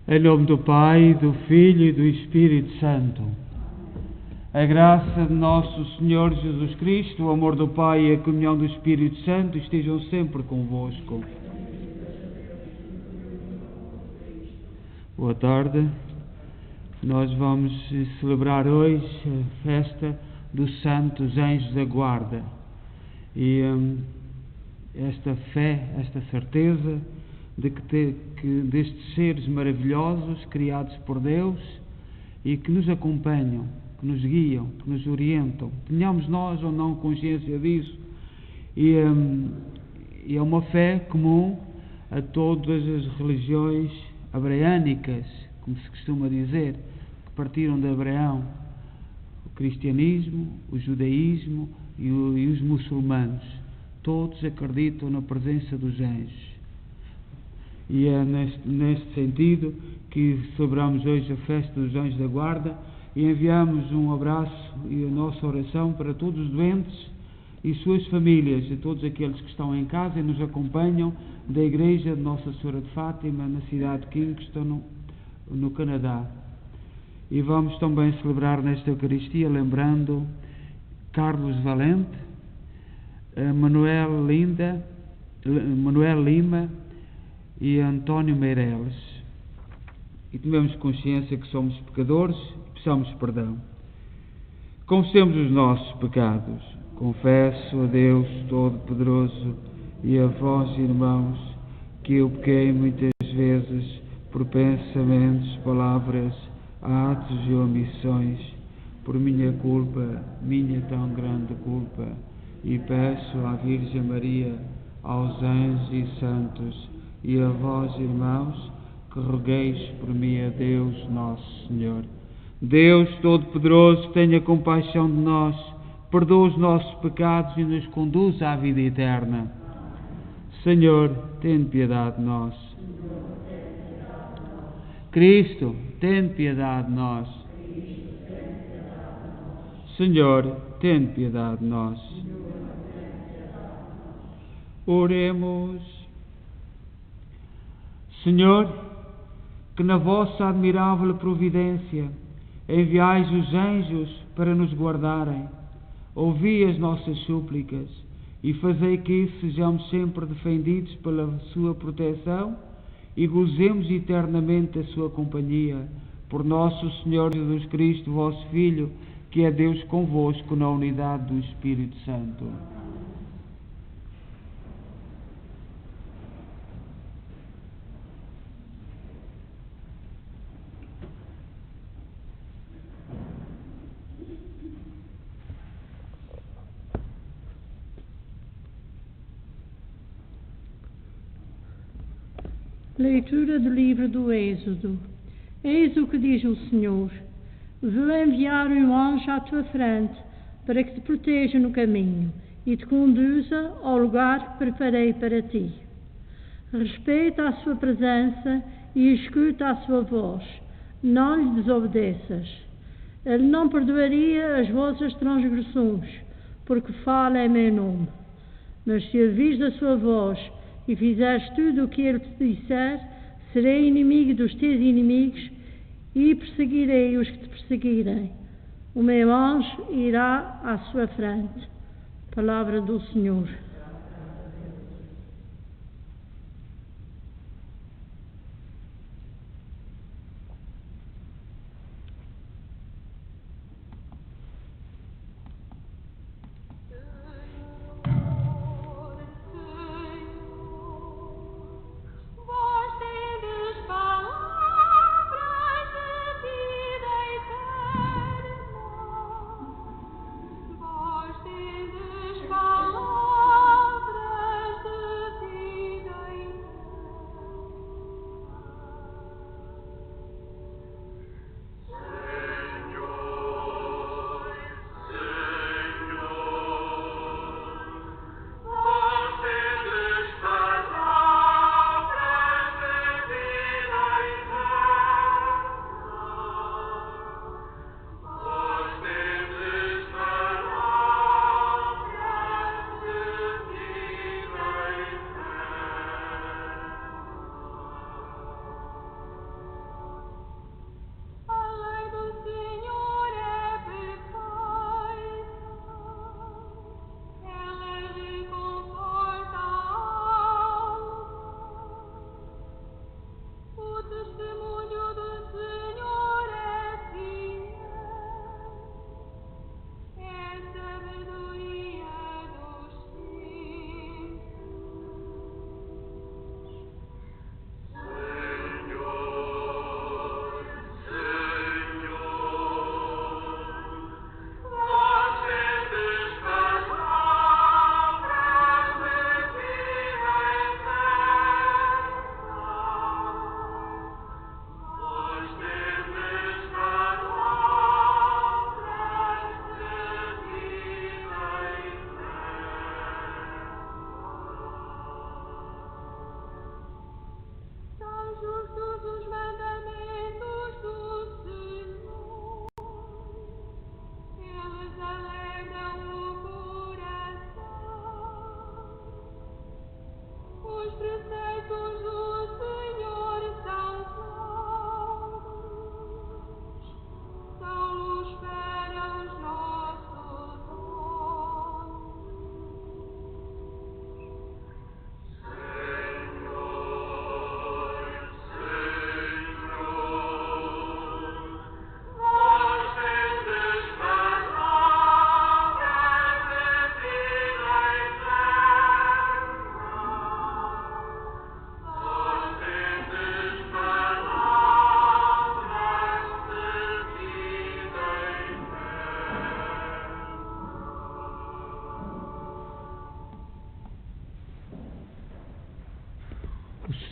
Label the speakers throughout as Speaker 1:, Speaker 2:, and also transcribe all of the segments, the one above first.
Speaker 1: Em nome do Pai, do Filho e do Espírito Santo. A graça de nosso Senhor Jesus Cristo, o amor do Pai e a comunhão do Espírito Santo estejam sempre convosco. Boa tarde. Nós vamos celebrar hoje a festa dos Santos Anjos da Guarda. E esta fé, esta certeza de que destes seres maravilhosos criados por Deus e que nos acompanham, que nos guiam, que nos orientam, tenhamos nós ou não consciência disso, e é uma fé comum a todas as religiões abraânicas, como se costuma dizer, que partiram de Abraão: o cristianismo, o judaísmo e os muçulmanos. Todos acreditam na presença dos anjos. E é neste sentido que celebramos hoje a festa dos Anjos da Guarda e enviamos um abraço e a nossa oração para todos os doentes e suas famílias, e todos aqueles que estão em casa e nos acompanham da Igreja de Nossa Senhora de Fátima, na cidade de Kingston, no Canadá. E vamos também celebrar nesta Eucaristia lembrando Carlos Valente, Manuel Lima e António Meireles, e tomemos consciência que somos pecadores e precisamos de perdão. Confessemos os nossos pecados. Confesso a Deus Todo-Poderoso e a vós, irmãos, que eu pequei muitas vezes por pensamentos, palavras, atos e omissões, por minha culpa, minha tão grande culpa, e peço à Virgem Maria, aos anjos e santos, e a vós, irmãos, que rogueis por mim a Deus Nosso Senhor. Deus Todo-Poderoso, tenha compaixão de nós, perdoa os nossos pecados e nos conduz à vida eterna. Senhor, tem piedade de nós. Cristo, tem piedade de nós. Senhor, tem piedade de nós. Oremos. Senhor, que na vossa admirável providência enviais os anjos para nos guardarem, ouvi as nossas súplicas e fazei que sejamos sempre defendidos pela sua proteção e gozemos eternamente a sua companhia, por nosso Senhor Jesus Cristo, vosso Filho, que é Deus convosco na unidade do Espírito Santo.
Speaker 2: Leitura do livro do Êxodo. Eis o que diz o Senhor: vou enviar um anjo à tua frente para que te proteja no caminho e te conduza ao lugar que preparei para ti. Respeita a sua presença e escuta a sua voz. Não lhe desobedeças. Ele não perdoaria as vossas transgressões, porque fala em meu nome. Mas se ouvires a sua voz e fizeres tudo o que ele te disser, serei inimigo dos teus inimigos e perseguirei os que te perseguirem. O meu anjo irá à sua frente. Palavra do Senhor.
Speaker 3: Vós tendes palavras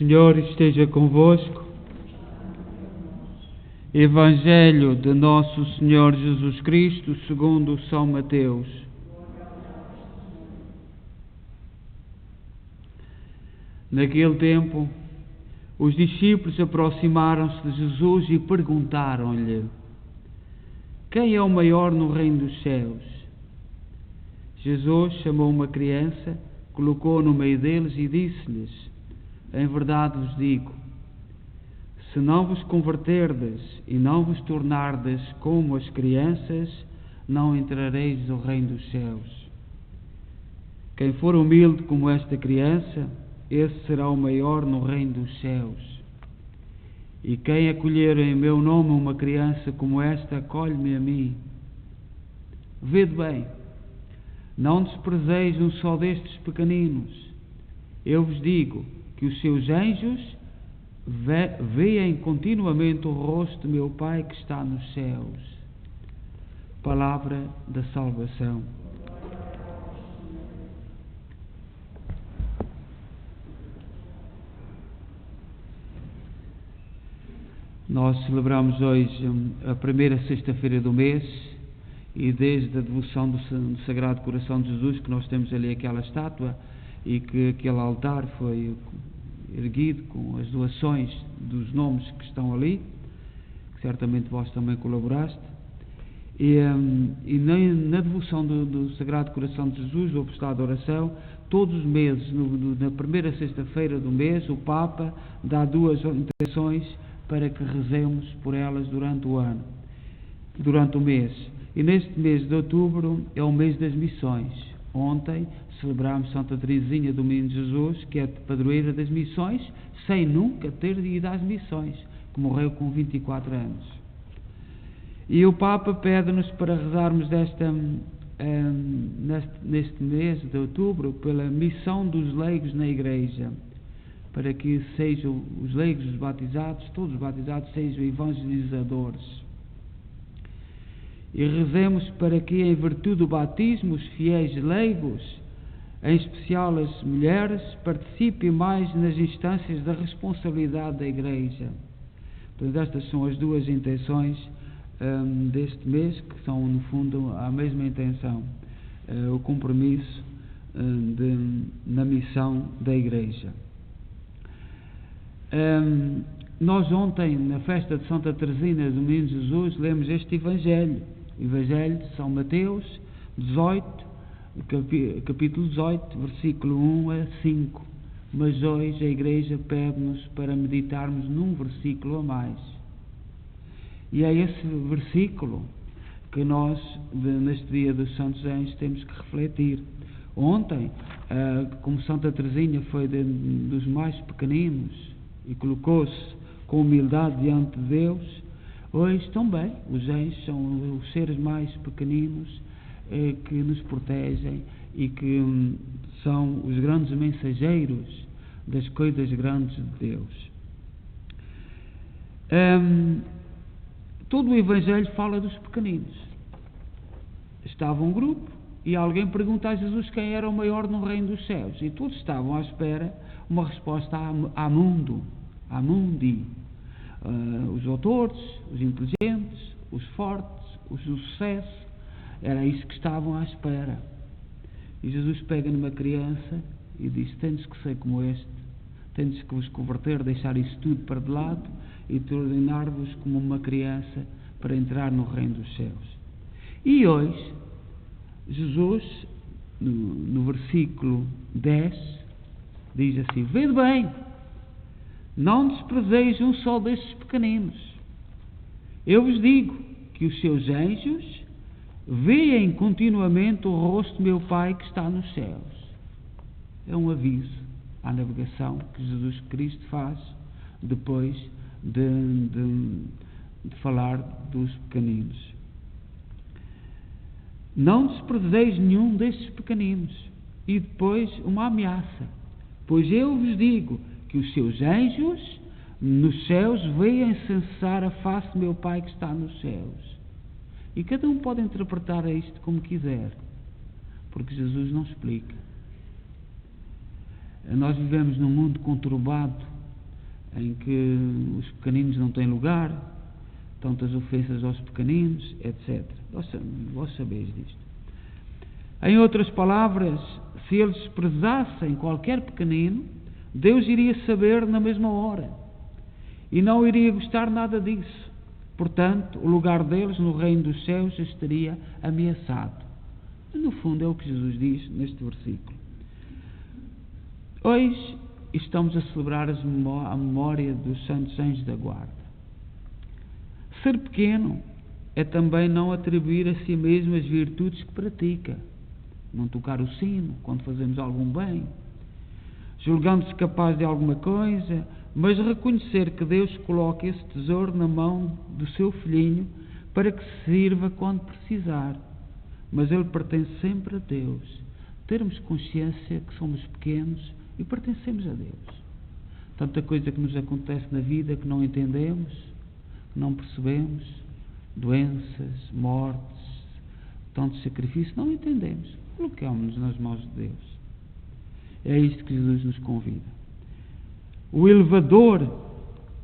Speaker 1: Senhor esteja convosco. Evangelho de Nosso Senhor Jesus Cristo segundo São Mateus. Naquele tempo, os discípulos aproximaram-se de Jesus e perguntaram-lhe: quem é o maior no reino dos céus? Jesus chamou uma criança, colocou-a no meio deles e disse-lhes: em verdade vos digo, se não vos converterdes e não vos tornardes como as crianças, não entrareis no reino dos céus. Quem for humilde como esta criança, esse será o maior no reino dos céus. E quem acolher em meu nome uma criança como esta, acolhe-me a mim. Vede bem, não desprezeis um só destes pequeninos. Eu vos digo que os seus anjos veem continuamente o rosto de meu Pai que está nos céus. Palavra da salvação. Nós celebramos hoje a primeira sexta-feira do mês e desde a devoção do Sagrado Coração de Jesus, que nós temos ali aquela estátua e que aquele altar foi erguido com as doações dos nomes que estão ali, que certamente vós também colaboraste, e na devoção do Sagrado Coração de Jesus, do apostolado de oração, todos os meses, na primeira sexta-feira do mês, o Papa dá duas intenções para que rezemos por elas durante o ano, durante o mês. E neste mês de outubro é o mês das missões. Ontem celebramos Santa Teresinha do Menino Jesus, que é padroeira das missões, sem nunca ter ido às missões, que morreu com 24 anos. E o Papa pede-nos para rezarmos neste mês de outubro pela missão dos leigos na Igreja, para que sejam os leigos, os batizados, todos os batizados sejam evangelizadores. E rezemos para que, em virtude do batismo, os fiéis leigos, em especial as mulheres, participem mais nas instâncias da responsabilidade da Igreja. Portanto, estas são as duas intenções deste mês, que são, no fundo, a mesma intenção, o compromisso na missão da Igreja. Nós ontem, na festa de Santa Teresina do Menino Jesus, lemos este Evangelho de São Mateus 18, capítulo 18, versículo 1 a 5. Mas hoje a Igreja pede-nos para meditarmos num versículo a mais. E é esse versículo que nós, neste dia dos Santos Anjos, temos que refletir. Ontem, como Santa Teresinha foi dos mais pequeninos e colocou-se com humildade diante de Deus, hoje também os anjos são os seres mais pequeninos que nos protegem e que são os grandes mensageiros das coisas grandes de Deus. Todo o Evangelho fala dos pequeninos. Estava um grupo e alguém pergunta a Jesus quem era o maior no reino dos céus, e todos estavam à espera uma resposta a mundi. Os autores, os inteligentes, os fortes, os do sucesso, era isso que estavam à espera. E Jesus pega numa criança e diz: tendes que ser como este, tendes que vos converter, deixar isso tudo para de lado e tornar-vos como uma criança para entrar no reino dos céus. E hoje Jesus, no versículo 10, diz assim: vede bem, não desprezeis um só destes pequeninos. Eu vos digo que os seus anjos veem continuamente o rosto de meu Pai que está nos céus. É um aviso à navegação que Jesus Cristo faz depois de falar dos pequeninos. Não desprezeis nenhum destes pequeninos. E depois uma ameaça: pois eu vos digo que os seus anjos nos céus veem cessar a face de meu Pai que está nos céus. E cada um pode interpretar isto como quiser, porque Jesus não explica. Nós vivemos num mundo conturbado em que os pequeninos não têm lugar, tantas ofensas aos pequeninos, etc. Vós sabeis disto. Em outras palavras, se eles prezassem qualquer pequenino, Deus iria saber na mesma hora e não iria gostar nada disso. Portanto, o lugar deles no reino dos céus estaria ameaçado. No fundo é o que Jesus diz neste versículo. Hoje estamos a celebrar a memória dos santos anjos da guarda. Ser pequeno é também não atribuir a si mesmo as virtudes que pratica. Não tocar o sino quando fazemos algum bem, julgando-se capaz de alguma coisa, mas reconhecer que Deus coloca esse tesouro na mão do seu filhinho para que sirva quando precisar. Mas ele pertence sempre a Deus. Termos consciência que somos pequenos e pertencemos a Deus. Tanta coisa que nos acontece na vida que não entendemos, que não percebemos, doenças, mortes, tanto sacrifício, não entendemos. Coloquemos-nos nas mãos de Deus. É isto que Jesus nos convida. O elevador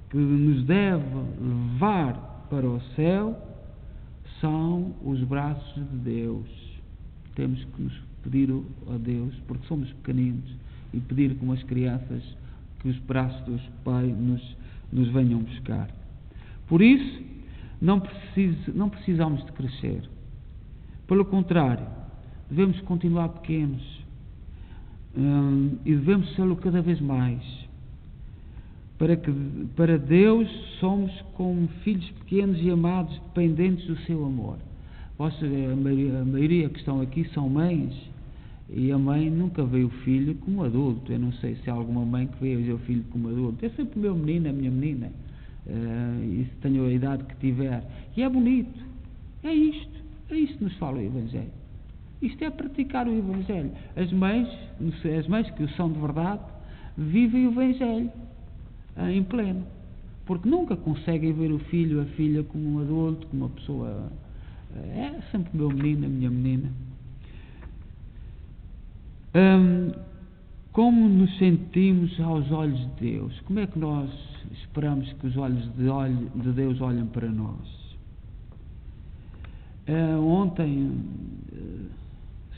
Speaker 1: que nos deve levar para o céu são os braços de Deus. Temos que nos pedir a Deus, porque somos pequeninos, e pedir como as crianças que os braços do Pai nos venham buscar. Por isso, não precisamos de crescer. Pelo contrário, devemos continuar pequenos e devemos ser-lo cada vez mais. Para Deus somos como filhos pequenos e amados, dependentes do seu amor. A maioria que estão aqui são mães, e a mãe nunca vê o filho como adulto. Eu não sei se há alguma mãe que vê o filho como adulto. É sempre o meu menino, a minha menina, e se tenho a idade que tiver. E é bonito. É isto que nos fala o Evangelho. Isto é praticar o Evangelho. As mães que o são de verdade, vivem o Evangelho em pleno, porque nunca conseguem ver o filho, a filha como um adulto, como uma pessoa. É sempre o meu menino, a minha menina. Como nos sentimos aos olhos de Deus? Como é que nós esperamos que os olhos de Deus olhem para nós? Ontem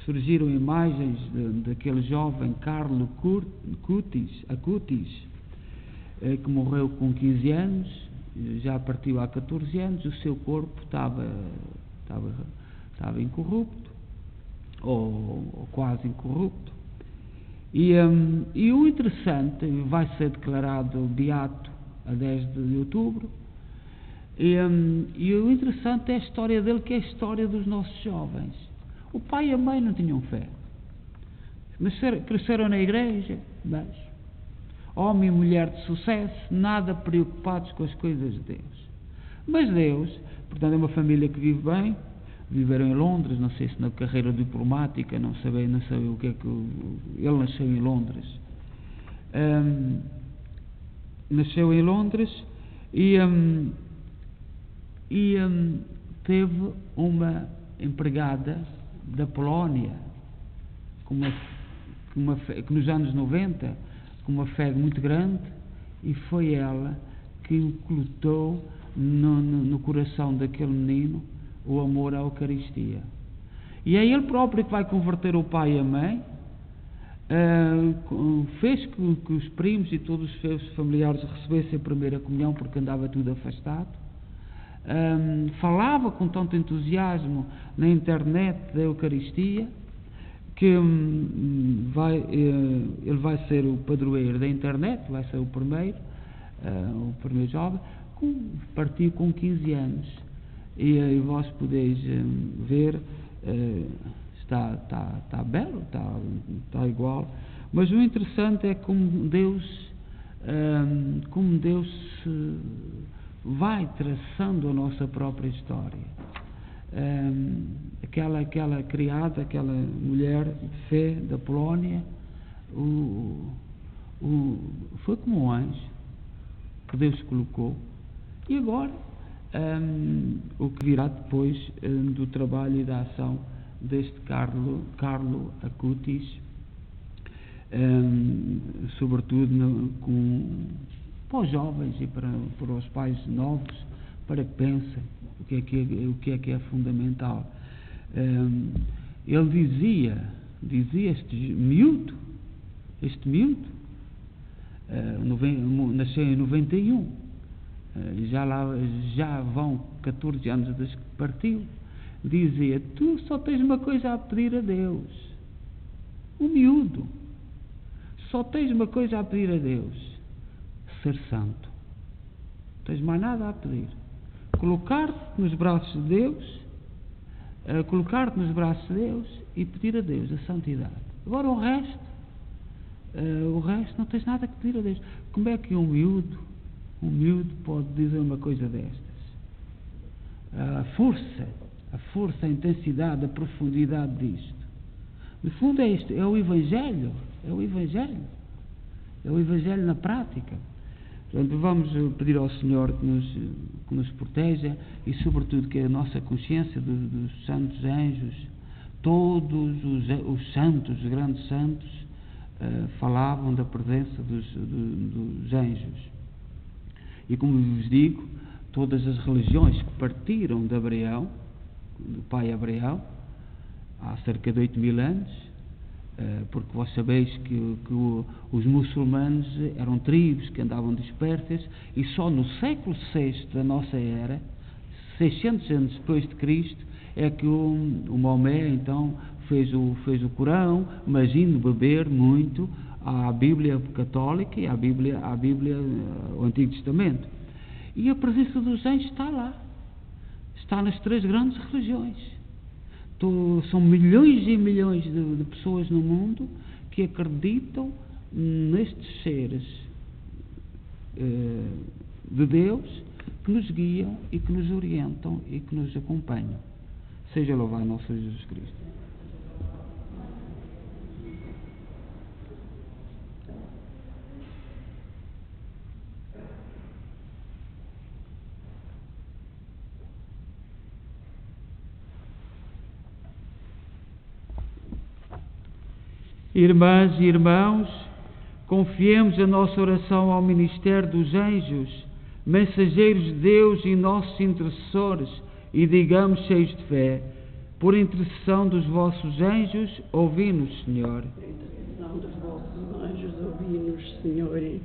Speaker 1: surgiram imagens daquele jovem Carlo Acutis, que morreu com 15 anos, já partiu há 14 anos. O seu corpo estava incorrupto, ou quase incorrupto. E o interessante, vai ser declarado beato a 10 de outubro, e o interessante é a história dele, que é a história dos nossos jovens. O pai e a mãe não tinham fé, cresceram na igreja, mas homem e mulher de sucesso, nada preocupados com as coisas de Deus. Mas Deus, portanto, é uma família que vive bem. Viveram em Londres, não sei se na carreira diplomática, não sei o que é que ele nasceu em Londres. Nasceu em Londres e teve uma empregada da Polónia que nos anos 90, com uma fé muito grande, e foi ela que incultou no coração daquele menino o amor à Eucaristia. E é ele próprio que vai converter o pai e a mãe. Fez que os primos e todos os seus familiares recebessem a primeira comunhão, porque andava tudo afastado. Falava com tanto entusiasmo na internet da Eucaristia, que ele vai ser o padroeiro da internet, vai ser o primeiro jovem, partiu com 15 anos. E vós podeis ver, está belo, está igual, mas o interessante é como Deus vai traçando a nossa própria história. Aquela criada, aquela mulher de fé da Polónia, foi como um anjo que Deus colocou. E agora, o que virá depois do trabalho e da ação deste Carlo Acutis, sobretudo para os jovens e para os pais novos, para que pensem o que é fundamental. Ele dizia este miúdo, nasceu em 91, já vão 14 anos desde que partiu. Dizia: tu só tens uma coisa a pedir a Deus. O miúdo só tens uma coisa a pedir a Deus: ser santo. Não tens mais nada a pedir. Colocar-te nos braços de Deus, e pedir a Deus a santidade. Agora o resto não tens nada a pedir a Deus. Como é que um miúdo pode dizer uma coisa destas? A força, a intensidade, a profundidade disto. No fundo é isto, é o Evangelho na prática. Portanto, vamos pedir ao Senhor que nos proteja e, sobretudo, que a nossa consciência dos santos anjos, todos os santos, os grandes santos, falavam da presença dos anjos. E, como vos digo, todas as religiões que partiram de Abraão, do pai Abraão, há cerca de 8.000 anos, porque vós sabeis que os muçulmanos eram tribos que andavam dispersas, e só no século VI da nossa era, 600 anos depois de Cristo, é que o Maomé então fez o Corão, mas indo beber muito à Bíblia católica e à Bíblia o Antigo Testamento. E a presença dos anjos está lá, está nas três grandes religiões. São milhões e milhões de pessoas no mundo que acreditam nestes seres de Deus, que nos guiam e que nos orientam e que nos acompanham. Seja louvado nosso Senhor Jesus Cristo. Irmãs e irmãos, confiemos a nossa oração ao ministério dos anjos, mensageiros de Deus e nossos intercessores, e digamos cheios de fé: por intercessão dos vossos anjos, ouvi-nos, Senhor.
Speaker 3: Por intercessão dos vossos anjos, ouvi-nos, Senhor.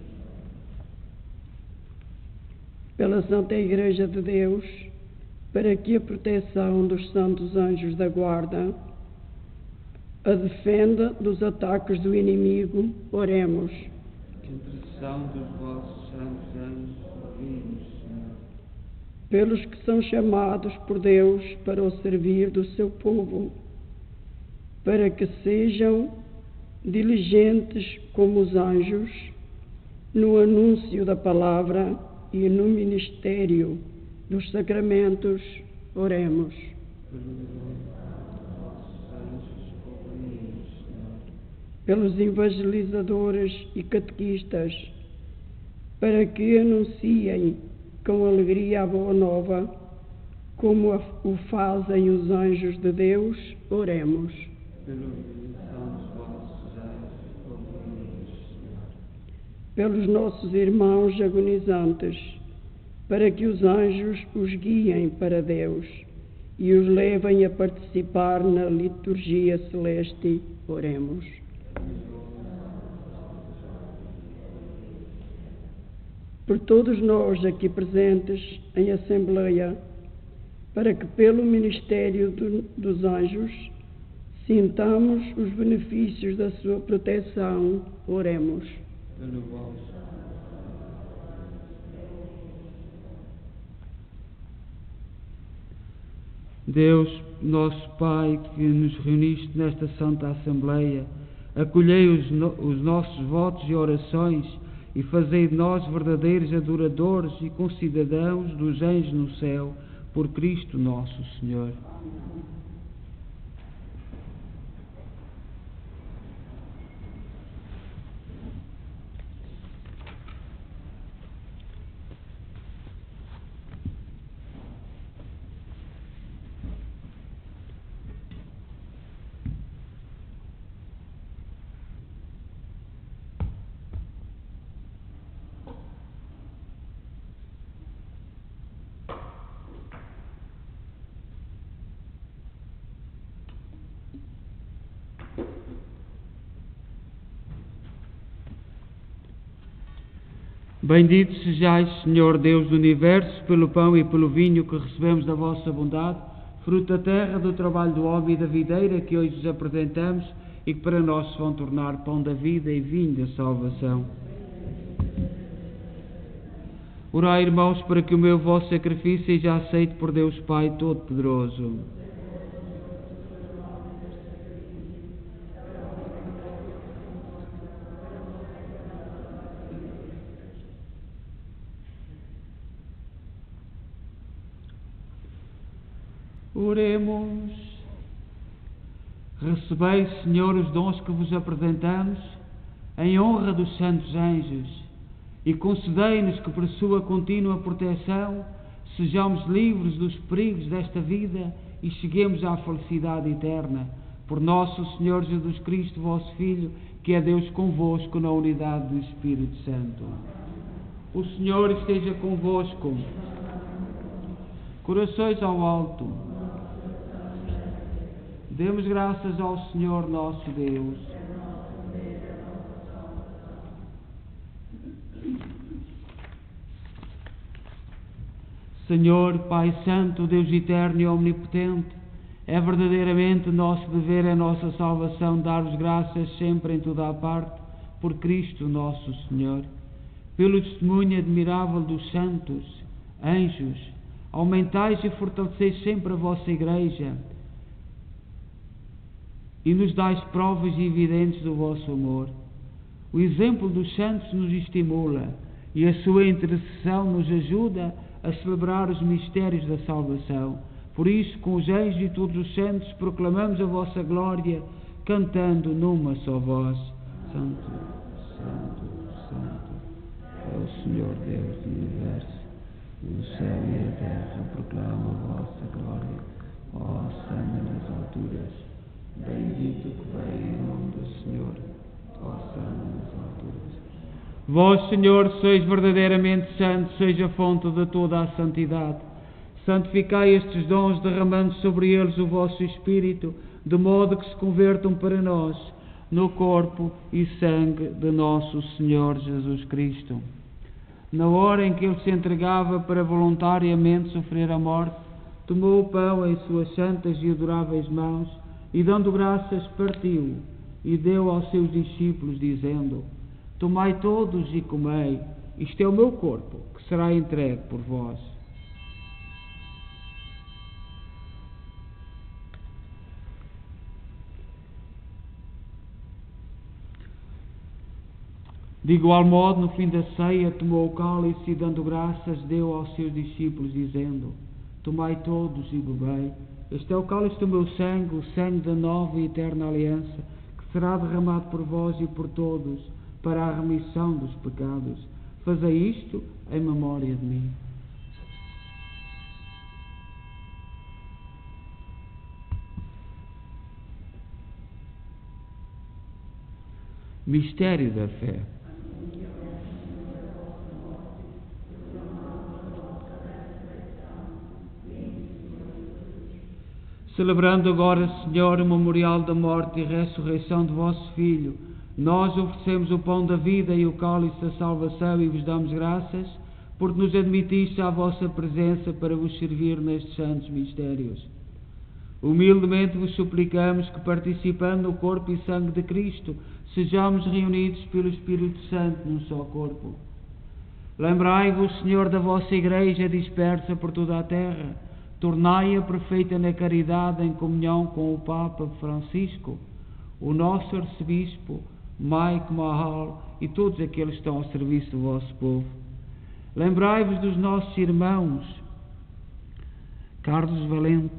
Speaker 3: Pela Santa Igreja de Deus, para que a proteção dos santos anjos da guarda a defenda dos ataques do inimigo, oremos.
Speaker 1: Que intercessão dos vossos santos anjos, ouvi-nos, Senhor.
Speaker 3: Pelos que são chamados por Deus para o servir do seu povo, para que sejam diligentes como os anjos no anúncio da palavra e no ministério dos sacramentos, oremos. Pelos evangelizadores e catequistas, para que anunciem com alegria a boa nova, como o fazem os anjos de Deus, oremos. Pelos nossos irmãos agonizantes, para que os anjos os guiem para Deus e os levem a participar na liturgia celeste, oremos. Por todos nós aqui presentes em Assembleia, para que pelo ministério dos anjos sintamos os benefícios da sua proteção, oremos.
Speaker 1: Deus, nosso Pai, que nos reuniste nesta Santa Assembleia, acolhei os nossos votos e orações e fazei de nós verdadeiros adoradores e concidadãos dos anjos no céu, por Cristo nosso Senhor. Bendito sejais, Senhor Deus do Universo, pelo pão e pelo vinho que recebemos da vossa bondade, fruto da terra, do trabalho do homem e da videira que hoje vos apresentamos e que para nós se vão tornar pão da vida e vinho da salvação. Orai, irmãos, para que o meu vosso sacrifício seja aceito por Deus Pai Todo-Poderoso. Oremos. Recebei, Senhor, os dons que vos apresentamos, em honra dos santos anjos, e concedei-nos que, por sua contínua proteção, sejamos livres dos perigos desta vida e cheguemos à felicidade eterna. Por nosso Senhor Jesus Cristo, vosso Filho, que é Deus convosco na unidade do Espírito Santo. O Senhor esteja convosco. Corações ao alto. Demos graças ao Senhor nosso Deus. Senhor, Pai Santo, Deus eterno e omnipotente, é verdadeiramente nosso dever, é nossa salvação dar-vos graças sempre em toda a parte, por Cristo nosso Senhor. Pelo testemunho admirável dos santos, anjos, aumentais e fortaleceis sempre a vossa Igreja e nos dais provas evidentes do vosso amor. O exemplo dos santos nos estimula e a sua intercessão nos ajuda a celebrar os mistérios da salvação. Por isso, com os anjos e todos os santos, proclamamos a vossa glória, cantando numa só voz: Santo, Santo, Santo, é o Senhor Deus do Universo. O céu e a terra proclamam a vossa glória. Ó Santo nas alturas, bendito que vem em nome do Senhor. Ó Santo nas alturas. Vós, Senhor, sois verdadeiramente santos, sois a fonte de toda a santidade. Santificai estes dons, derramando sobre eles o vosso Espírito, de modo que se convertam para nós no corpo e sangue de nosso Senhor Jesus Cristo. Na hora em que ele se entregava para voluntariamente sofrer a morte, tomou o pão em suas santas e adoráveis mãos e, dando graças, partiu e deu aos seus discípulos, dizendo: Tomai todos e comei, isto é o meu corpo, que será entregue por vós. De igual modo, no fim da ceia, tomou o cálice e, dando graças, deu aos seus discípulos, dizendo: Tomai todos e bebei, este é o cálice do meu sangue, o sangue da nova e eterna aliança, que será derramado por vós e por todos, para a remissão dos pecados. Fazei isto em memória de mim. Mistério da fé. Celebrando agora, Senhor, o memorial da morte e ressurreição de vosso Filho, nós oferecemos o pão da vida e o cálice da salvação e vos damos graças, porque nos admitiste à vossa presença para vos servir nestes santos mistérios. Humildemente vos suplicamos que, participando no corpo e sangue de Cristo, sejamos reunidos pelo Espírito Santo num só corpo. Lembrai-vos, Senhor, da vossa Igreja dispersa por toda a terra. Tornai-a perfeita na caridade, em comunhão com o Papa Francisco, o nosso arcebispo, Mike Mahal e todos aqueles que estão ao serviço do vosso povo. Lembrai-vos dos nossos irmãos Carlos Valente,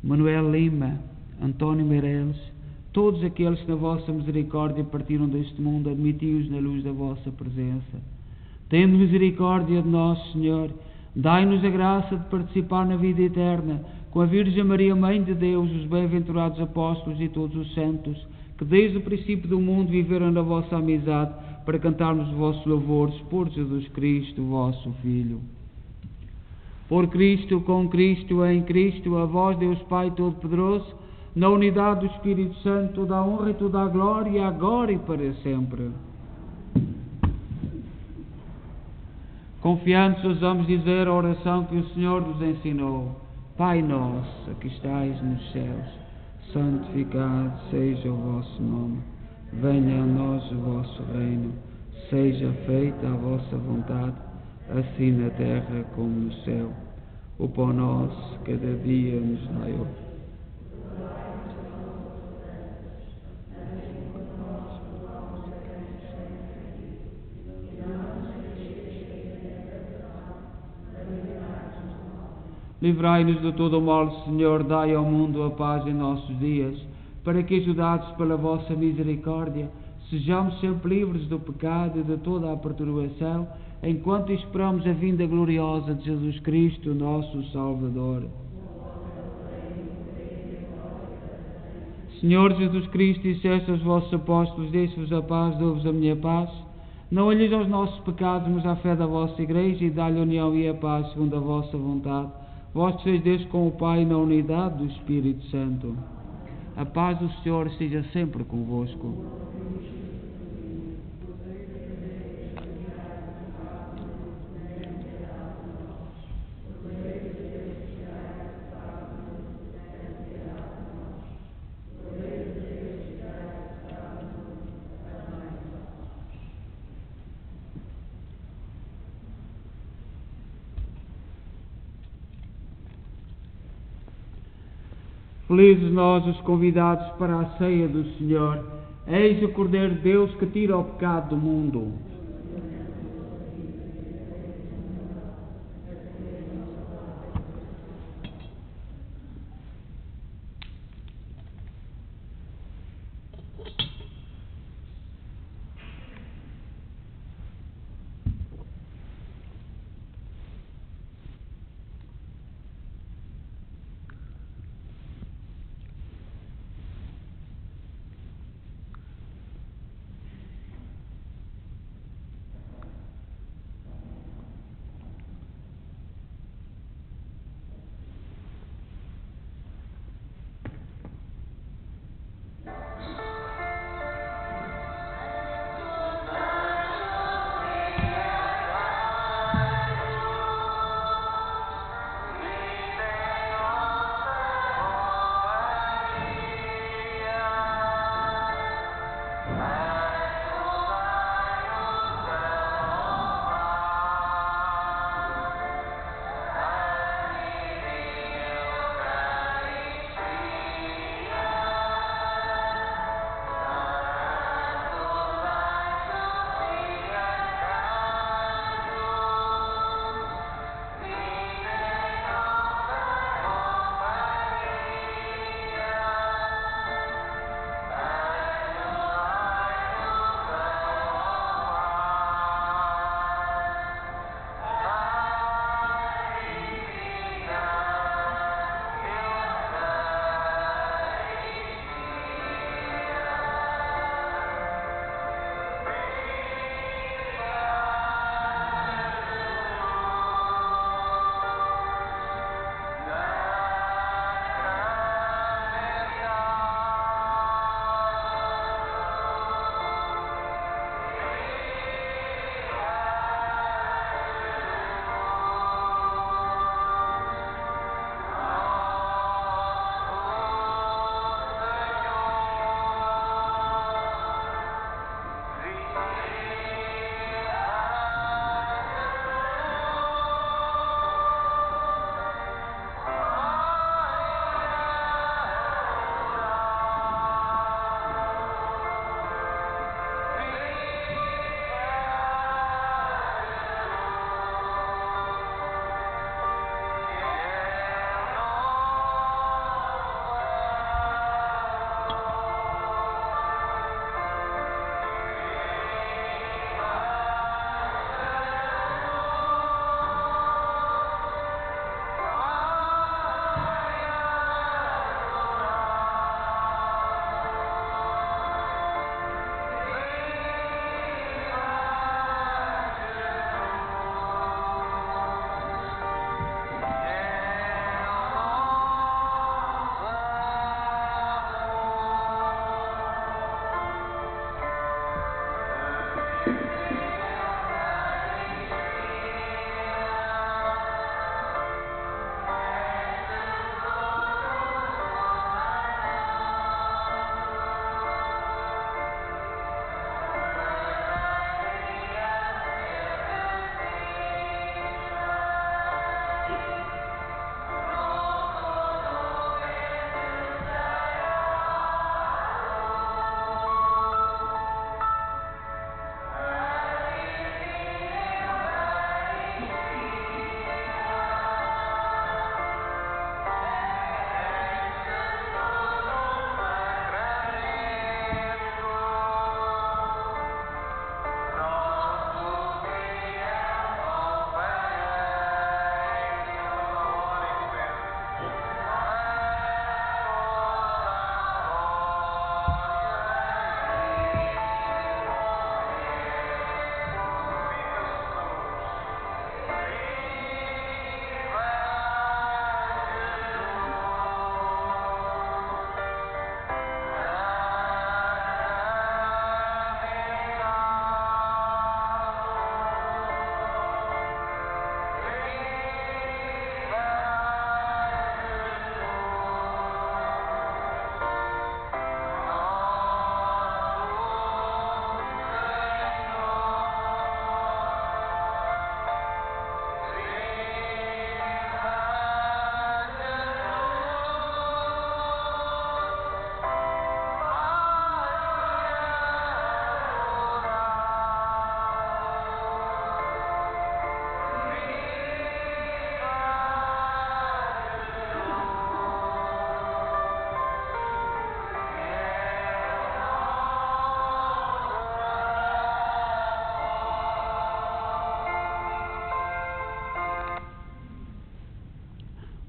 Speaker 1: Manuel Lima, António Meireles, todos aqueles que na vossa misericórdia partiram deste mundo, admiti-os na luz da vossa presença. Tende misericórdia de nós, Senhor. Dai-nos a graça de participar na vida eterna, com a Virgem Maria, Mãe de Deus, os bem-aventurados apóstolos e todos os santos, que desde o princípio do mundo viveram na vossa amizade, para cantarmos os vossos louvores por Jesus Cristo, vosso Filho. Por Cristo, com Cristo, em Cristo, a vós, Deus Pai Todo-Poderoso, na unidade do Espírito Santo, toda a honra e toda a glória, agora e para sempre. Confiantes ousamos dizer a oração que o Senhor nos ensinou. Pai nosso, que estais nos céus, santificado seja o vosso nome. Venha a nós o vosso reino. Seja feita a vossa vontade, assim na terra como no céu. O pão nosso, cada dia nos dai hoje. Livrai-nos de todo o mal, Senhor, dai ao mundo a paz em nossos dias, para que, ajudados pela vossa misericórdia, sejamos sempre livres do pecado e de toda a perturbação, enquanto esperamos a vinda gloriosa de Jesus Cristo, nosso Salvador. Senhor Jesus Cristo, disseste aos vossos apóstolos: deixe-vos a paz, dou-vos a minha paz. Não olheis aos nossos pecados, mas à fé da vossa Igreja, e dá-lhe a união e a paz segundo a vossa vontade. Vós que sois Deus com o Pai na unidade do Espírito Santo. A paz do Senhor esteja sempre convosco. Felizes nós os convidados para a ceia do Senhor. Eis o Cordeiro de Deus que tira o pecado do mundo.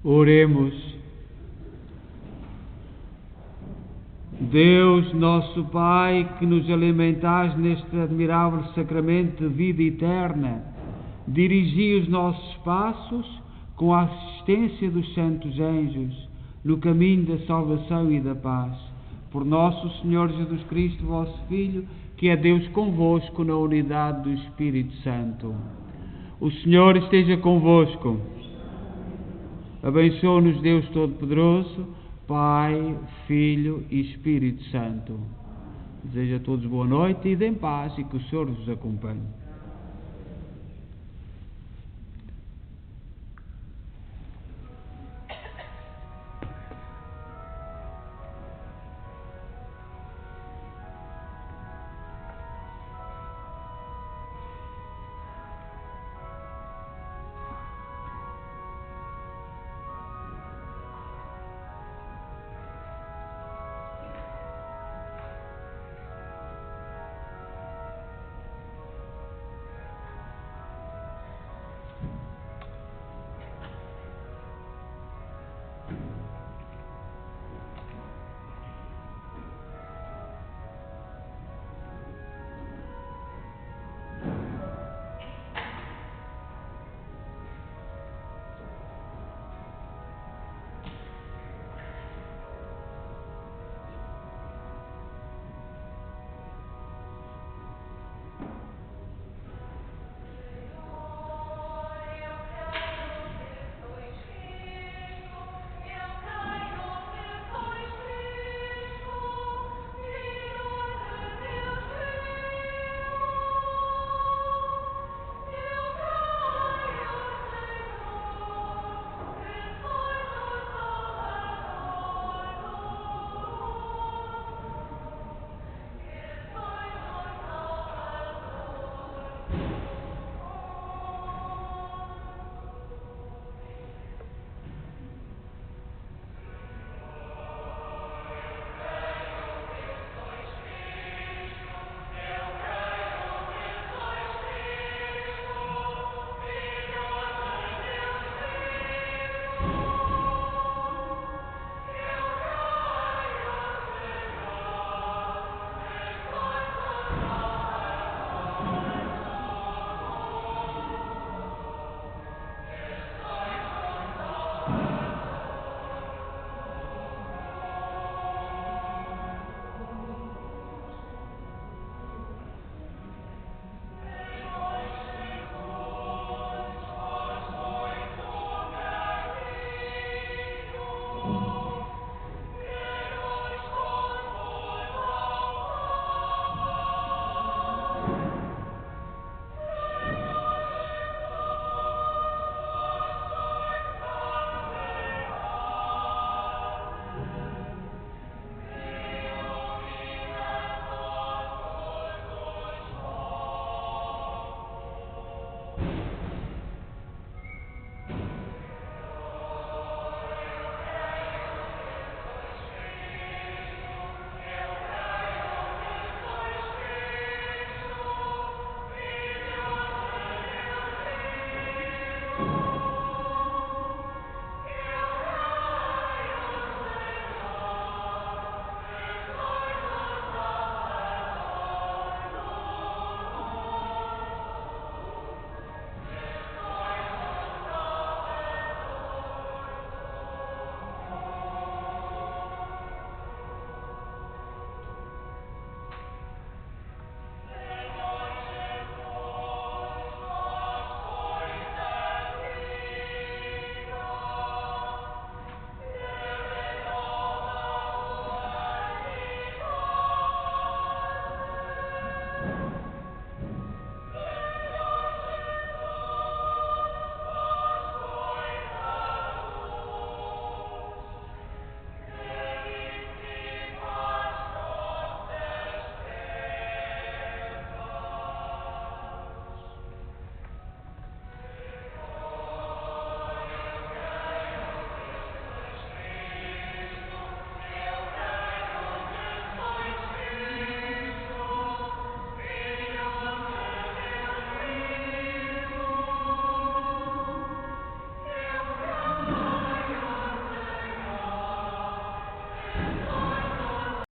Speaker 1: Oremos. Deus, nosso Pai, que nos alimentais neste admirável sacramento de vida eterna, dirigi os nossos passos com a assistência dos santos anjos no caminho da salvação e da paz. Por nosso Senhor Jesus Cristo, vosso Filho, que é Deus convosco na unidade do Espírito Santo. O Senhor esteja convosco. Abençoe-nos Deus Todo-Poderoso, Pai, Filho e Espírito Santo. Desejo a todos boa noite e em paz, e que o Senhor vos acompanhe.